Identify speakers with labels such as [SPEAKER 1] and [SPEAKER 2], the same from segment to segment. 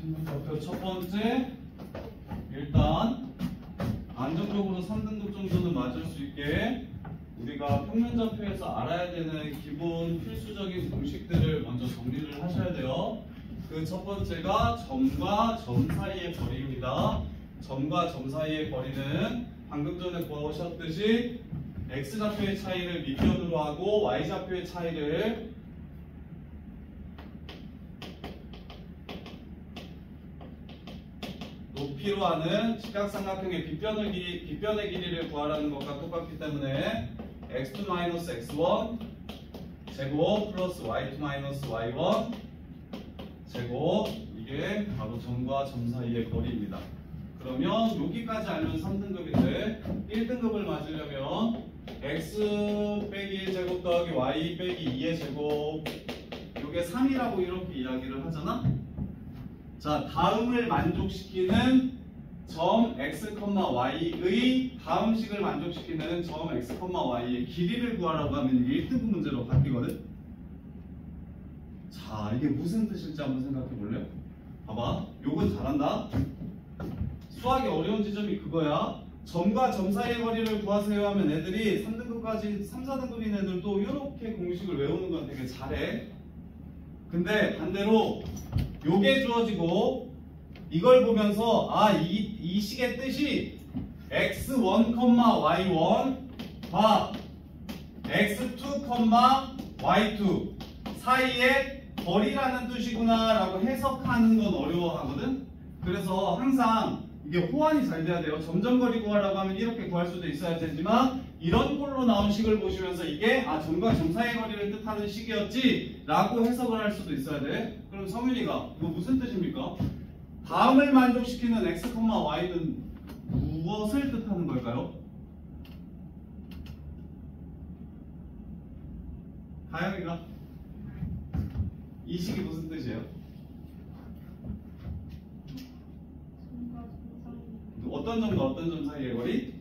[SPEAKER 1] 평면좌표 첫 번째, 일단 안정적으로 3등급 정도는 맞을 수 있게 우리가 평면좌표에서 알아야 되는 기본 필수적인 공식들을 먼저 정리를 하셔야 돼요. 그 첫 번째가 점과 점 사이의 거리입니다. 점과 점 사이의 거리는 방금 전에 보셨듯이 x좌표의 차이를 밑변으로 하고 y좌표의 차이를 높이로 하는 직각삼각형의 빗변의 길이를 구하라는 것과 똑같기 때문에 x2-x1 제곱 플러스 y2-y1 제곱, 이게 바로 점과 점 사이의 거리입니다. 그러면 여기까지 알면 3등급인데 1등급을 맞으려면 x 빼기 1제곱 더하기 y 빼기 2의 제곱, 이게 3이라고 이렇게 이야기를 하잖아. 자, 다음을 만족시키는 점 x, y의 다음식을 만족시키는 점 x, y의 길이를 구하라고 하면 이게 1등급 문제로 바뀌거든. 자, 이게 무슨 뜻일지 한번 생각해 볼래요? 봐봐, 요건 잘한다. 수학의 어려운 지점이 그거야. 점과 점 사이의 거리를 구하세요 하면 애들이 3등급까지 3, 4등급인 애들도 이렇게 공식을 외우는 건 되게 잘해. 근데 반대로 요게 주어지고 이걸 보면서 이 식의 뜻이 x1, y1과 x2, y2 사이의 거리라는 뜻이구나 라고 해석하는 건 어려워하거든. 그래서 항상 이게 호환이 잘 돼야 돼요. 점점거리 구하라고 하면 이렇게 구할 수도 있어야 되지만 이런 꼴로 나온 식을 보시면서 이게 점과 점 사이의 거리를 뜻하는 식이었지 라고 해석을 할 수도 있어야 돼. 그럼 성윤이가 이거 무슨 뜻입니까? 다음을 만족시키는 x, y는 무엇을 뜻하는 걸까요? 다영이가 이 식이 무슨 뜻이에요? 어떤 점과 어떤 점 사이의 거리?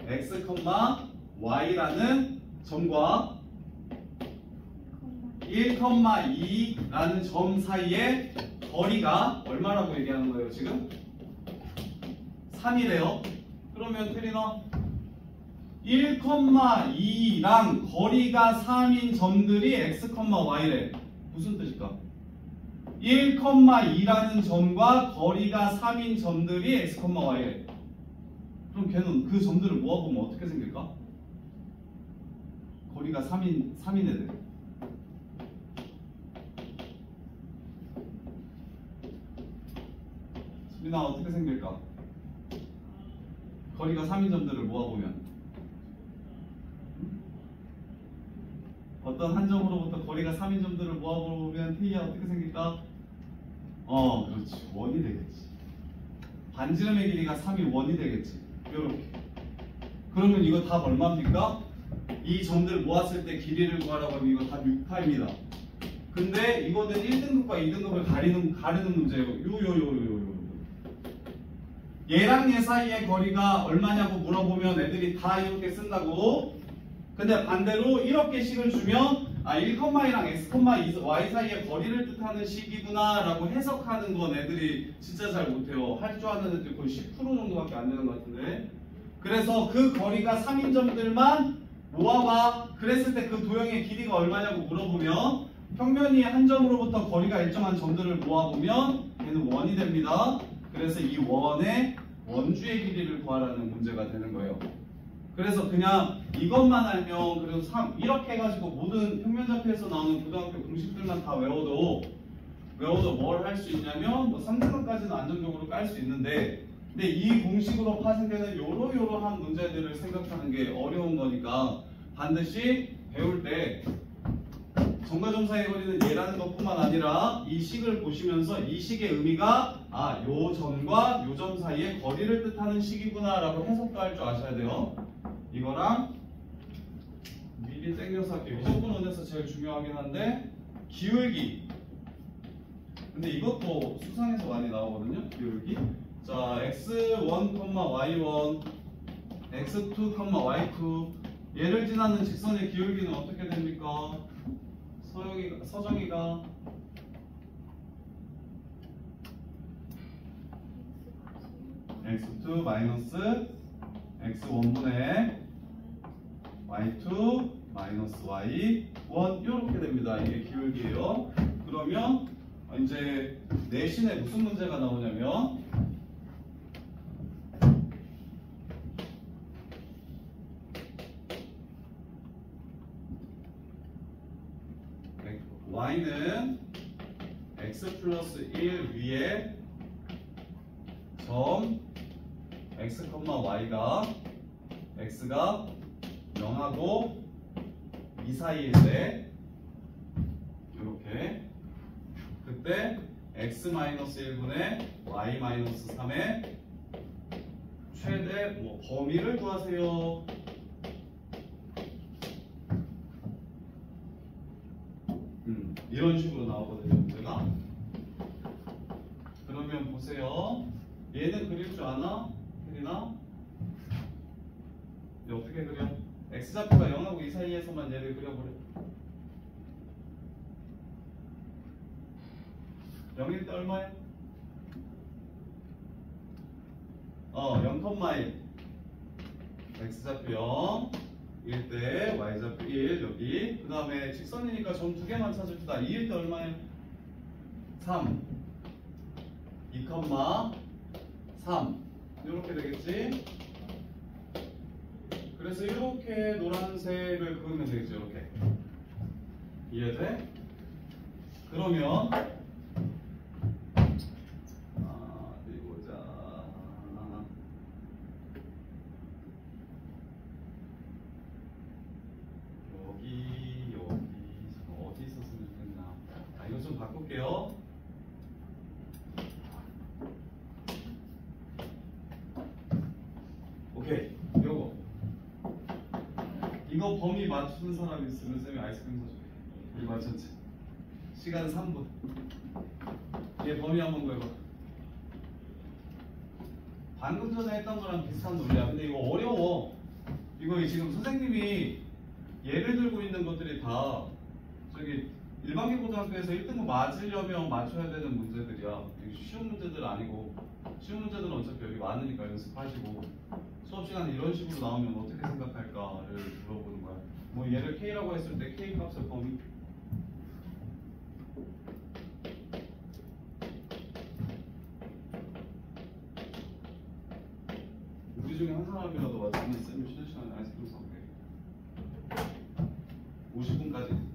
[SPEAKER 1] x, y라는 점과 1, 2라는 점 사이의 거리가 얼마라고 얘기하는 거예요 지금? 3이래요. 그러면 테리나 1, 2랑 거리가 3인 점들이 x, y래. 무슨 뜻일까? 1, 2라는 점과 거리가 3인 점들이 x, y래. 그럼 걔는 그 점들을 모아보면 어떻게 생길까? 거리가 3인 애들. 수빈아 어떻게 생길까? 거리가 3인 점들을 모아보면 어떤 한 점으로부터 거리가 3인 점들을 모아보면 t가 어떻게 생길까? 그렇지. 원이 되겠지. 반지름의 길이가 3이 원이 되겠지. 요렇게. 그러면 이거 답 얼마입니까? 이 점들 모았을 때 길이를 구하라고 하면 이거 답 6파입니다. 근데 이거는 1등급과 2등급을 가르는 문제예요. 얘랑 얘 사이의 거리가 얼마냐고 물어보면 애들이 다 이렇게 쓴다고. 근데 반대로 이렇게 식을 주면 1, 2랑 x, y 사이의 거리를 뜻하는 식이구나 라고 해석하는 건 애들이 진짜 잘 못해요. 할 줄 아는 애들 거의 10% 정도밖에 안 되는 것 같은데. 그래서 그 거리가 3인 점들만 모아봐. 그랬을 때 그 도형의 길이가 얼마냐고 물어보면 평면이 한 점으로부터 거리가 일정한 점들을 모아보면 얘는 원이 됩니다. 그래서 이 원의 원주의 길이를 구하라는 문제가 되는 거예요. 그래서 그냥 이것만 알면 그래도 이렇게 해가지고 모든 평면좌표에서 나오는 고등학교 공식들만 다 외워도 뭘 할 수 있냐면 뭐 3등급까지는 안정적으로 깔 수 있는데, 근데 이 공식으로 파생되는 요러요러한 문제들을 생각하는 게 어려운 거니까 반드시 배울 때 점과 점 사이의 거리는 얘라는 것뿐만 아니라 이 식을 보시면서 이 식의 의미가 요 점과 요 점 사이의 거리를 뜻하는 식이구나 라고 해석도 할 줄 아셔야 돼요. 이거랑 미리 땡겨서 할게요. 미적분원에서 제일 중요하긴 한데 기울기. 근데 이것도 수상에서 많이 나오거든요. 기울기. 자, x1, y1, x2, y2 얘를 지나는 직선의 기울기는 어떻게 됩니까? 서정이가 x2 마이너스 x1분의 y2 마이너스 y1 이렇게 됩니다. 이게 기울기예요. 그러면 이제 내신에 무슨 문제가 나오냐면 y는 x 플러스 1 위에 점 x, y가 x가 0하고 2 사이일 때 이렇게 그때 x-1분의 y-3의 최대 범위를 구하세요. 이런 식으로 나오거든요, 문제가. 그러면 보세요. 얘는 그릴 줄 아나? 혜린아? 얘 어떻게 그려? x좌표가 0하고 2 사이에서만 얘를 그려보래. 0일 때 얼마야? 0,1 x좌표 0 1일 때 y좌표 1 여기 그 다음에 직선이니까 점 두 개만 찾읍시다. 2일 때 얼마예요? 3 2,3 이렇게 되겠지? 그래서 이렇게 노란색을 그으면 되겠죠. 이렇게 이해돼? 그러면 여기 어디 있었으면 좋겠나. 이거 좀 바꿀게요. 오케이. 이거 범위 맞추는 사람 있으면 쌤이 아이스크림 사줄게. 이거 맞췄지? 시간 3분. 얘 범위 한번 구해봐. 방금 전에 했던 거랑 비슷한 논리야. 근데 이거 어려워. 이거 지금 선생님이 예를 들고 있는 것들이 다 저기 일반계 고등학교에서 1등급 맞으려면 맞춰야 되는 문제들이야. 쉬운 문제들 아니고, 쉬운 문제들은 어차피 여기 많으니까 연습하시고, 수업 시간에 이런 식으로 나오면 어떻게 생각할까를 물어보는 거야. 뭐 얘를 K라고 했을 때 K 값의 범위 우리 중에 한 사람이라도 맞추면 쌤이 쉬는 시간에 아이스크림 사올게. 50분까지.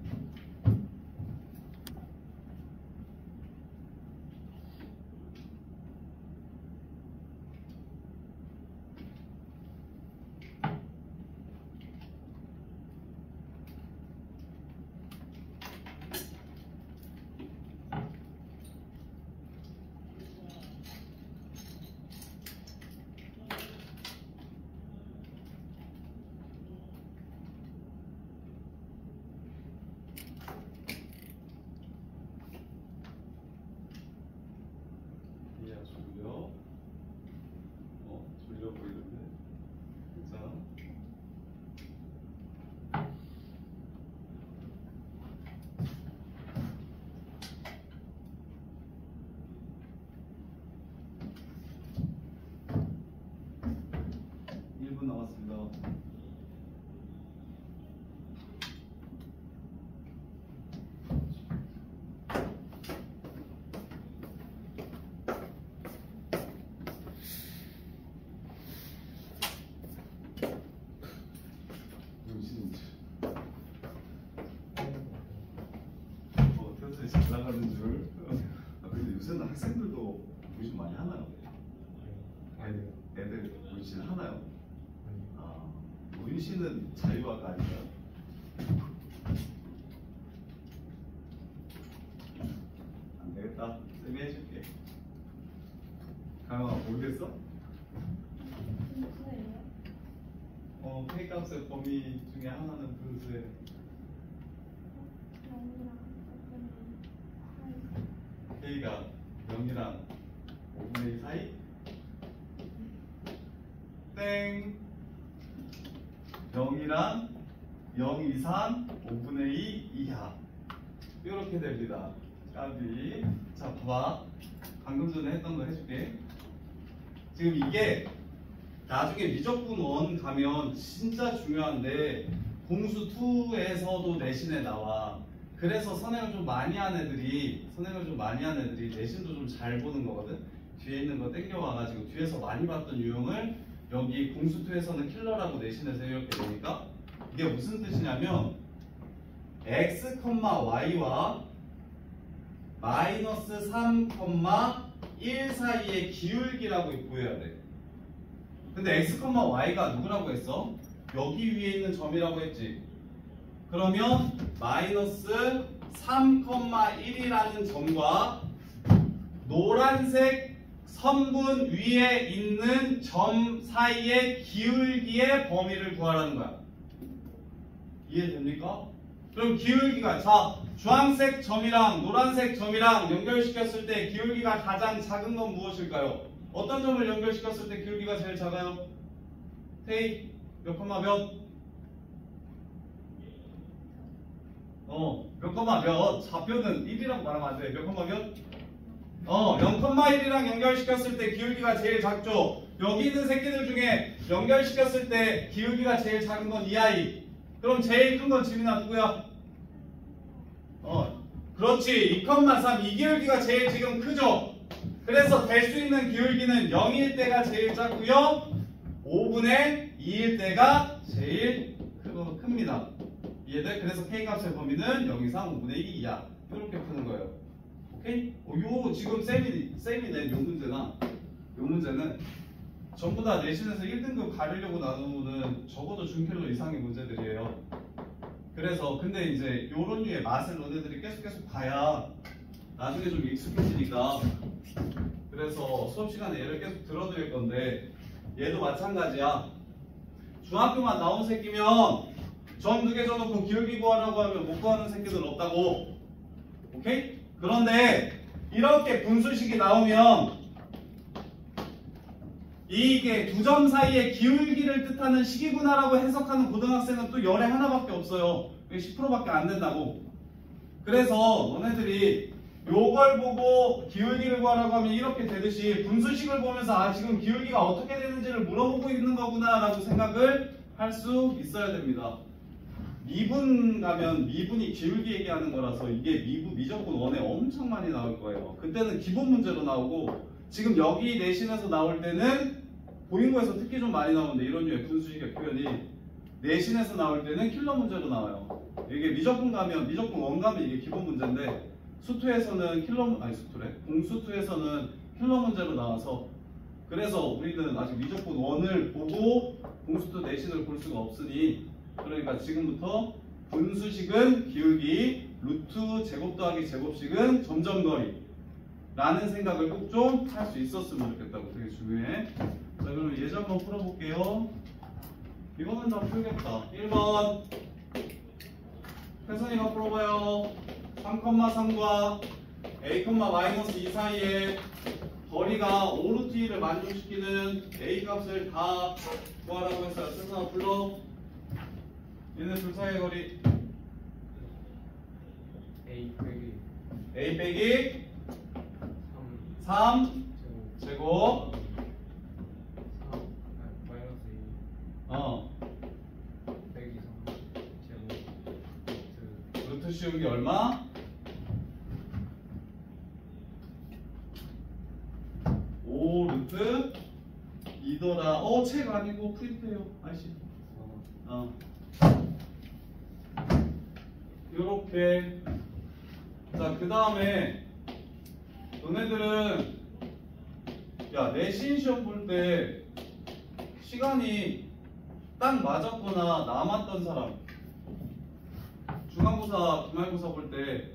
[SPEAKER 1] 졸려 보이는데. 자. 남았습니다. 어떻게 잘 나가는 줄. 근데 요새는 학생들도 문신 많이 하나요? 애들 문신 하나요? 문신은 자유화가 아닌가요? 안 되겠다. 쌤이 해줄게. 강아 모르겠어? K값의 범위 중에 하나는 분수에 K가 0이랑 5분의 2 사이? 땡! 0이랑 0 이상 5분의 2 이하 이렇게 됩니다. 까비. 자 봐봐, 방금 전에 했던 거 해줄게. 지금 이게 나중에 미적분 1 가면 진짜 중요한데 공수 2에서도 내신에 나와. 그래서 선행을 좀 많이 한 애들이 내신도 좀 잘 보는 거거든. 뒤에 있는 거 땡겨와가지고 뒤에서 많이 봤던 유형을 여기 공수 2에서는 킬러라고 내신에서 이렇게 되니까 이게 무슨 뜻이냐면 x, y와 마이너스 3, 1 사이의 기울기라고 보여야 돼. 근데 x, y가 누구라고 했어? 여기 위에 있는 점이라고 했지. 그러면 마이너스 3, 1이라는 점과 노란색 선분 위에 있는 점 사이의 기울기의 범위를 구하라는 거야. 이해됩니까? 그럼 기울기가 주황색 점이랑 노란색 점이랑 연결시켰을 때 기울기가 가장 작은 건 무엇일까요? 어떤 점을 연결시켰을 때 기울기가 제일 작아요? 테이 몇 콤마 몇? 몇 콤마 몇? 좌표는 1이라고 말하면 안 돼. 몇 콤마 몇? 0,1이랑 연결시켰을 때 기울기가 제일 작죠. 여기 있는 새끼들 중에 연결시켰을 때 기울기가 제일 작은 건 이 아이. 그럼 제일 큰 건 지민아 누구야? 그렇지. 2,3. 이 기울기가 제일 지금 크죠. 그래서 될 수 있는 기울기는 0일 때가 제일 작고요. 5분의 2일 때가 제일 큽니다. 이해돼? 그래서 K값의 범위는 0 이상 5분의 1이 2야. 이렇게 푸는 거예요. 오케이? 요 지금 쌤이 낸 요 문제는 전부 다 내신에서 1등급 가리려고 나누는 적어도 준킬러 이상의 문제들이에요. 그래서 근데 이제 요런 류의 맛을 너네들이 계속 봐야 나중에 좀 익숙해지니까 그래서 수업 시간에 얘를 계속 들어드릴 건데 얘도 마찬가지야. 중학교만 나온 새끼면 점 2개 줘놓고 기울기 구하라고 하면 못 구하는 새끼들 없다고. 오케이? 그런데 이렇게 분수식이 나오면 이게 두 점 사이의 기울기를 뜻하는 식이구나라고 해석하는 고등학생은 또 열에 하나밖에 없어요. 10%밖에 안 된다고. 그래서 너네들이 요걸 보고 기울기를 구하라고 하면 이렇게 되듯이 분수식을 보면서 지금 기울기가 어떻게 되는지를 물어보고 있는 거구나 라고 생각을 할 수 있어야 됩니다. 미분 가면 미분이 기울기 얘기하는 거라서 이게 미적분 1에 엄청 많이 나올 거예요. 그때는 기본 문제로 나오고 지금 여기 내신에서 나올 때는 보인고에서 특히 좀 많이 나오는데 이런 류의 분수식의 표현이 내신에서 나올 때는 킬러 문제로 나와요. 이게 미적분 1 가면 이게 기본 문제인데 수투에서는 공수투에서는 킬러 문제로 나와서 그래서 우리는 아직 미적분 1을 보고 공수투 내신을 볼 수가 없으니 그러니까 지금부터 분수식은 기울기, 루트 제곱 더하기 제곱식은 점점거리 라는 생각을 꼭 좀 할 수 있었으면 좋겠다고. 되게 중요해. 자 그럼 예제 한번 풀어볼게요. 이거는 다 풀겠다. 1번 혜선이가 풀어봐요. 3,3과 a,-2 사이에 거리가 5루트 2를 만족시키는 a 값을 다 구하라고 했어요. 혜선아 불러. 얘네 둘 사이의 거리 a 빼기 3 제곱 루트 씌우기 얼마? 5루트 2더라. 책 아니고 프린트예요. 아이씨. 요렇게. 자, 그 다음에 너네들은 내신 시험 볼 때 시간이 딱 맞았거나 남았던 사람 중간고사, 기말고사 볼 때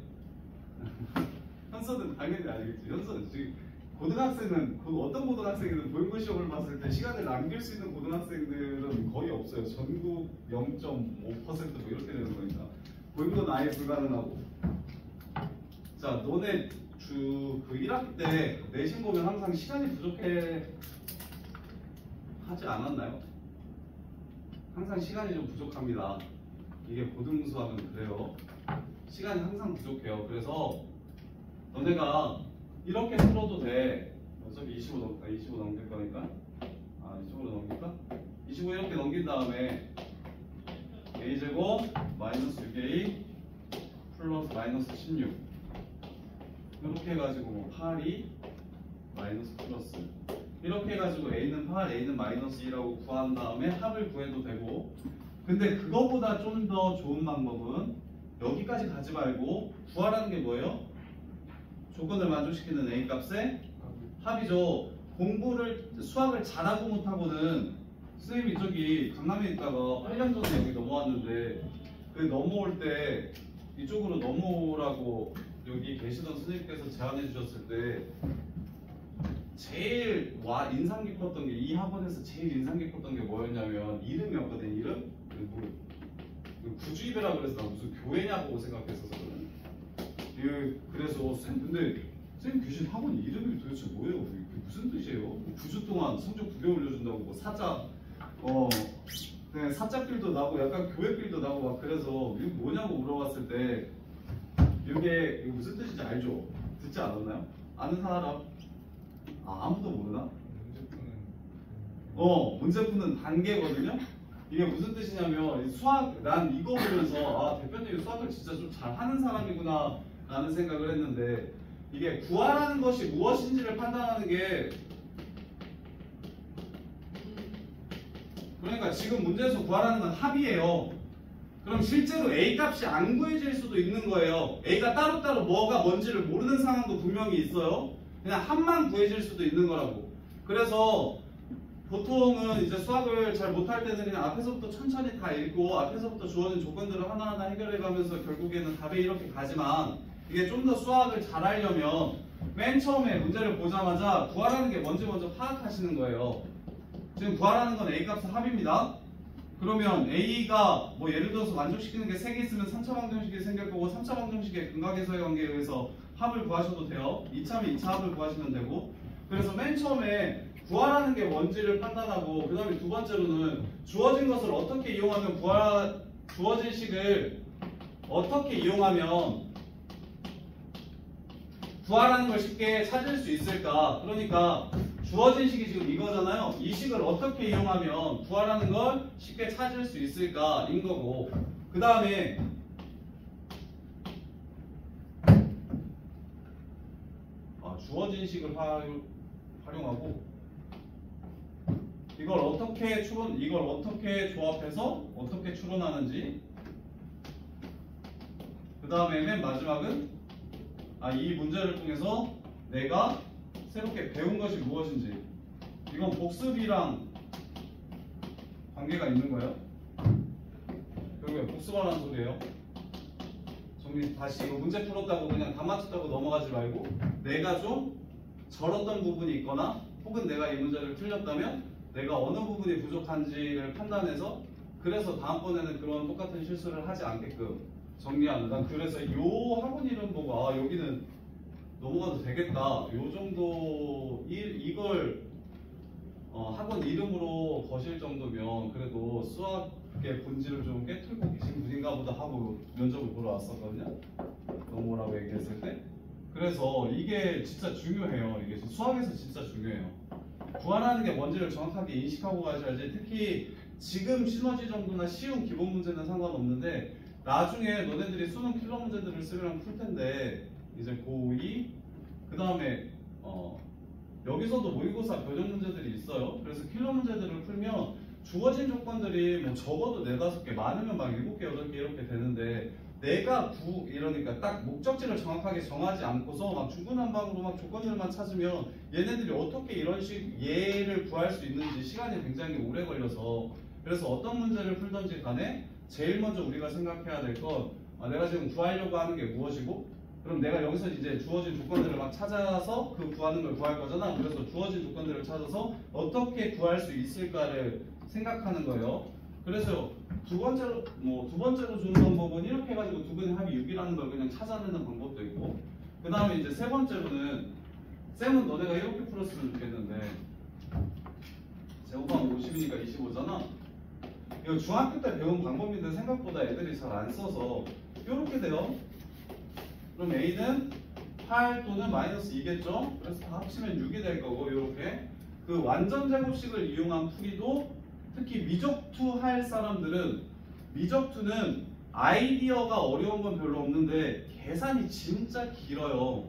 [SPEAKER 1] 현서는 당연히 알겠지. 현서는 지금 고등학생은 어떤 고등학생이든 보행고 시험을 봤을 때 시간을 남길 수 있는 고등학생들은 거의 없어요. 전국 0.5% 뭐 이렇게 되는 거니까 보행고는 아예 불가능하고. 자, 너네 그 1학기 때 내신 보면 항상 시간이 부족해 하지 않았나요? 항상 시간이 좀 부족합니다. 이게 고등수학은 그래요. 시간이 항상 부족해요. 그래서 너네가 이렇게 풀어도 돼. 어차피 25 넘길 거니까 25로 넘길까? 25 이렇게 넘긴 다음에 a제곱 마이너스 6a 플러스 마이너스 16 이렇게 해가지고 뭐 8이 마이너스 플러스 이렇게 해가지고 a는 8, a는 마이너스 2라고 구한 다음에 합을 구해도 되고, 근데 그거보다 좀 더 좋은 방법은 여기까지 가지 말고 구하라는 게 뭐예요? 조건을 만족시키는 a 값의 합이죠. 수학을 잘하고 못하고는 선생님이 저기 강남에 있다가 8년 전에 여기 넘어왔는데 그 넘어올 때 이쪽으로 넘어오라고 여기 계시던 선생님께서 제안해 주셨을 때 제일 인상 깊었던 게, 이 학원에서 제일 인상 깊었던 게 뭐였냐면 이름이었거든. 이름? 구주입이라 그래서 나 무슨 교회냐고 생각했었거든. 그래서 쌤, 근데 쌤 교신 학원 이름이 도대체 뭐예요? 그게 무슨 뜻이에요? 9주 동안 성적 2배 올려준다고 뭐 사자 네, 사자필도 나고 약간 교회필도 나고 막, 그래서 이거 뭐냐고 물어봤을 때 이게 무슨 뜻인지 알죠? 듣지 않았나요? 아는 사람? 아무도 모르나? 문제 푸는 단계거든요? 이게 무슨 뜻이냐면 난 이거 보면서 대표님이 수학을 진짜 좀 잘하는 사람이구나 라는 생각을 했는데, 이게 구하라는 것이 무엇인지를 판단하는 게, 그러니까 지금 문제에서 구하라는 건 합이에요. 그럼 실제로 A 값이 안 구해질 수도 있는 거예요. A가 따로따로 뭐가 뭔지를 모르는 상황도 분명히 있어요. 그냥 합만 구해질 수도 있는 거라고. 그래서 보통은 이제 수학을 잘 못할 때는 그냥 앞에서부터 천천히 다 읽고 앞에서부터 주어진 조건들을 하나하나 해결해 가면서 결국에는 답에 이렇게 가지만, 이게 좀 더 수학을 잘하려면 맨 처음에 문제를 보자마자 구하라는 게 뭔지 먼저 파악하시는 거예요. 지금 구하라는 건 A 값의 합입니다. 그러면 A가 뭐 예를 들어서 만족시키는 게 3개 있으면 3차 방정식이 생길 거고, 3차 방정식의 근각에서의 관계에 의해서 합을 구하셔도 돼요. 2차면 2차 합을 구하시면 되고, 그래서 맨 처음에 구하라는 게 뭔지를 판단하고, 그 다음에 두 번째로는 주어진 것을 어떻게 이용하면 주어진 식을 어떻게 이용하면 구하라는 걸 쉽게 찾을 수 있을까. 그러니까 주어진 식이 지금 이거잖아요. 이 식을 어떻게 이용하면 구하라는 걸 쉽게 찾을 수 있을까 인 거고, 그 다음에 주어진 식을 활용하고 이걸 어떻게 조합해서 어떻게 추론하는지, 그 다음에 맨 마지막은 이 문제를 통해서 내가 새롭게 배운 것이 무엇인지. 이건 복습이랑 관계가 있는 거예요. 결국에 복습하라는 소리예요. 정리 다시, 이거 문제 풀었다고 그냥 다 맞췄다고 넘어가지 말고, 내가 좀 절었던 부분이 있거나 혹은 내가 이 문제를 틀렸다면 내가 어느 부분이 부족한지를 판단해서, 그래서 다음번에는 그런 똑같은 실수를 하지 않게끔 정리하는. 난 그래서 이 학원 이름 보고 여기는 넘어가도 되겠다, 요 정도 이걸 학원 이름으로 거실 정도면 그래도 수학의 본질을 좀 깨뚫고 계신 분인가 보다 하고 면접을 보러 왔었거든요. 넘어오라고 얘기했을 때. 그래서 이게 진짜 중요해요. 이게 수학에서 진짜 중요해요. 구하라는 게 뭔지를 정확하게 인식하고 가셔야지. 특히 지금 시너지 정도나 쉬운 기본 문제는 상관없는데, 나중에 너네들이 수능 킬러 문제들을 쓰면 풀 텐데, 이제 고2 그 다음에 여기서도 모의고사 변형 문제들이 있어요. 그래서 킬러 문제들을 풀면 주어진 조건들이 뭐 적어도 4-5개, 많으면 막 7개, 8개 이렇게 되는데, 내가 이러니까 딱 목적지를 정확하게 정하지 않고서 막 중구난방으로 막 조건들만 찾으면 얘네들이 어떻게 이런 식 예를 구할 수 있는지 시간이 굉장히 오래 걸려서, 그래서 어떤 문제를 풀던지 간에 제일 먼저 우리가 생각해야 될 건 내가 지금 구하려고 하는 게 무엇이고, 그럼 내가 여기서 이제 주어진 조건들을 막 찾아서 그 구하는 걸 구할 거잖아. 그래서 주어진 조건들을 찾아서 어떻게 구할 수 있을까를 생각하는 거예요. 그래서 두 번째로 주는 방법은 이렇게 해가지고 두 근의 합이 6이라는 걸 그냥 찾아내는 방법도 있고, 그 다음에 이제 세 번째로는, 쌤은 너네가 이렇게 풀었으면 좋겠는데 제곱하면 50이니까 25잖아. 이거 중학교 때 배운 방법인데 생각보다 애들이 잘 안 써서 이렇게 돼요. 그럼 A는 8 또는 마이너스 2겠죠? 그래서 다 합치면 6이 될 거고 이렇게 그 완전 제곱식을 이용한 풀이도 특히 미적투 할 사람들은 미적투는 아이디어가 어려운 건 별로 없는데 계산이 진짜 길어요.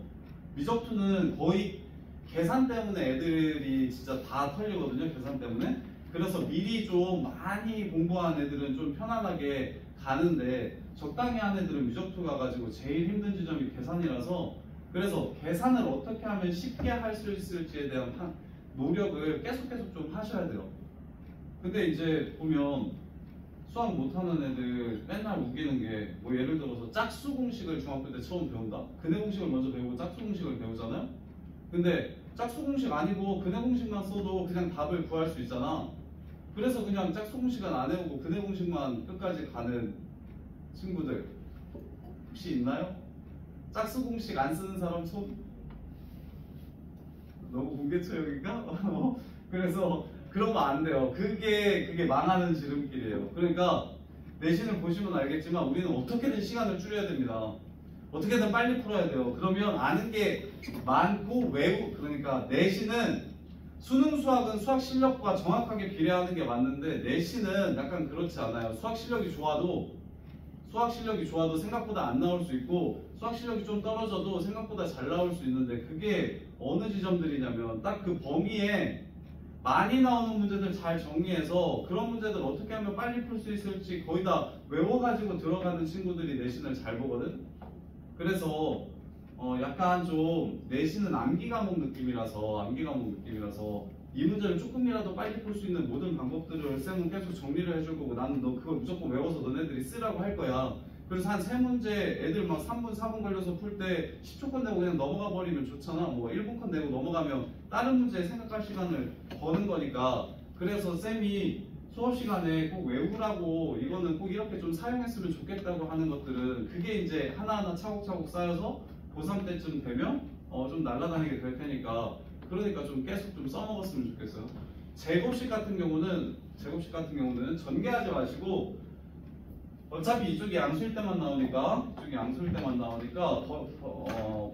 [SPEAKER 1] 미적투는 거의 계산 때문에 애들이 진짜 다 털리거든요. 계산 때문에. 그래서 미리 좀 많이 공부한 애들은 좀 편안하게 가는데 적당히 한 애들은 미적투 가가지고 제일 힘든 지점이 계산이라서 그래서 계산을 어떻게 하면 쉽게 할 수 있을지에 대한 노력을 계속 좀 하셔야 돼요. 근데 이제 보면 수학 못하는 애들 맨날 우기는 게 뭐 예를 들어서 짝수 공식을 중학교 때 처음 배운다? 근해 공식을 먼저 배우고 짝수 공식을 배우잖아요? 근데 짝수 공식 아니고 근해 공식만 써도 그냥 답을 구할 수 있잖아. 그래서 그냥 짝수 공식은 안 해오고 근해 공식만 끝까지 가는 친구들 혹시 있나요? 짝수 공식 안 쓰는 사람 손? 너무 공개처형인가? 그래서 그러면 안 돼요. 그게 망하는 지름길이에요. 그러니까 내신을 보시면 알겠지만 우리는 어떻게든 시간을 줄여야 됩니다. 어떻게든 빨리 풀어야 돼요. 그러면 아는 게 많고 그러니까 내신은 수능 수학은 수학 실력과 정확하게 비례하는 게 맞는데 내신은 약간 그렇지 않아요. 수학 실력이 좋아도 생각보다 안 나올 수 있고 수학 실력이 좀 떨어져도 생각보다 잘 나올 수 있는데 그게 어느 지점들이냐면 딱 그 범위에 많이 나오는 문제들 잘 정리해서 그런 문제들 어떻게 하면 빨리 풀 수 있을지 거의 다 외워가지고 들어가는 친구들이 내신을 잘 보거든. 그래서 약간 좀 내신은 암기 과목 느낌이라서 이 문제를 조금이라도 빨리 풀 수 있는 모든 방법들을 쌤은 계속 정리를 해줄 거고 나는 너 그걸 무조건 외워서 너네들이 쓰라고 할 거야. 그래서 한 3문제 애들 막 3분 4분 걸려서 풀 때 10초 컷 내고 그냥 넘어가 버리면 좋잖아. 뭐 1분 컷 내고 넘어가면 다른 문제에 생각할 시간을 버는 거니까. 그래서 쌤이 수업 시간에 꼭 외우라고 이거는 꼭 이렇게 좀 사용했으면 좋겠다고 하는 것들은 그게 이제 하나하나 차곡차곡 쌓여서 고3 때쯤 되면 좀 날아다니게 될 테니까 그러니까 좀 계속 좀 써먹었으면 좋겠어요. 제곱식 같은 경우는 전개하지 마시고 어차피 이쪽이 양수일 때만 나오니까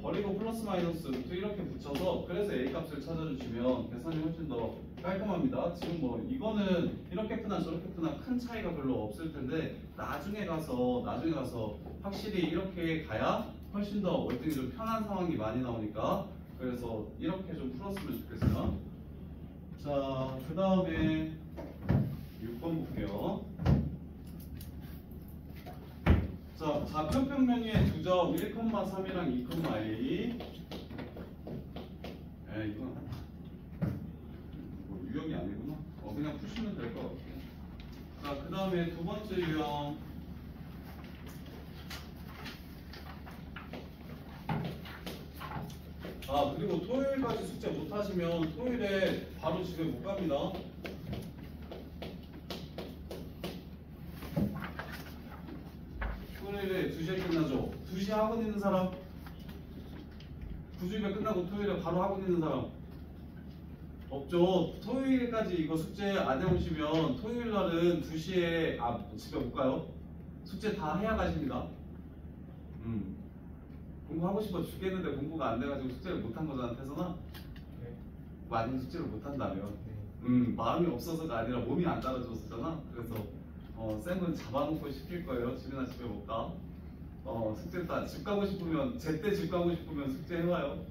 [SPEAKER 1] 버리고 플러스 마이너스부터 이렇게 붙여서 그래서 A 값을 찾아주시면 계산이 훨씬 더 깔끔합니다. 지금 뭐 이거는 이렇게 푸나 저렇게 푸나 큰 차이가 별로 없을 텐데 나중에 가서 확실히 이렇게 가야 훨씬 더 월등히 좀 편한 상황이 많이 나오니까 그래서 이렇게 좀 풀었으면 좋겠어요. 자, 그 다음에 6번 볼게요. 자, 좌표평면 위에 두 점 1,3이랑 2,a. 이건 뭐 유형이 아니구나. 그냥 푸시면 될 것 같아요. 자, 그 다음에 두 번째 유형. 그리고 토요일까지 숙제 못 하시면 토요일에 바로 집에 못 갑니다. 토요일에 2시에 끝나죠? 2시에 학원 있는 사람? 9주일에 끝나고 토요일에 바로 학원 있는 사람? 없죠? 토요일까지 이거 숙제 안 해오시면 토요일 날은 2시에 집에 못 가요? 숙제 다 해야 가십니다. 공부하고 싶어 죽겠는데 공부가 안 돼가지고 숙제를 못한 거잖아, 태선아? 네. 많이 숙제를 못한다며. 네. 마음이 없어서가 아니라 몸이 안 따라줬었잖아. 그래서 쌤은 잡아놓고 시킬 거예요. 집에나 집에 못 가. 숙제 다 집 가고 싶으면 제때 집 가고 싶으면 숙제 해와요.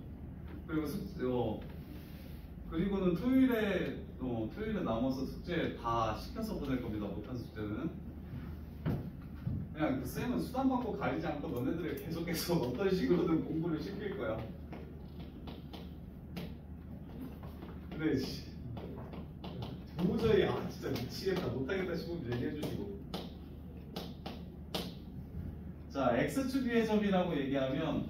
[SPEAKER 1] 그리고 그리고는 토요일에 남아서 숙제 다 시켜서 보낼 겁니다. 못한 숙제는. 그냥 그 쌤은 수단 받고 가리지 않고 너네들을 계속해서 어떤 식으로든 공부를 시킬 거야. 근데 도저히 진짜 미치겠다 못하겠다 싶으면 얘기해주시고. 자, x축 위의 점이라고 얘기하면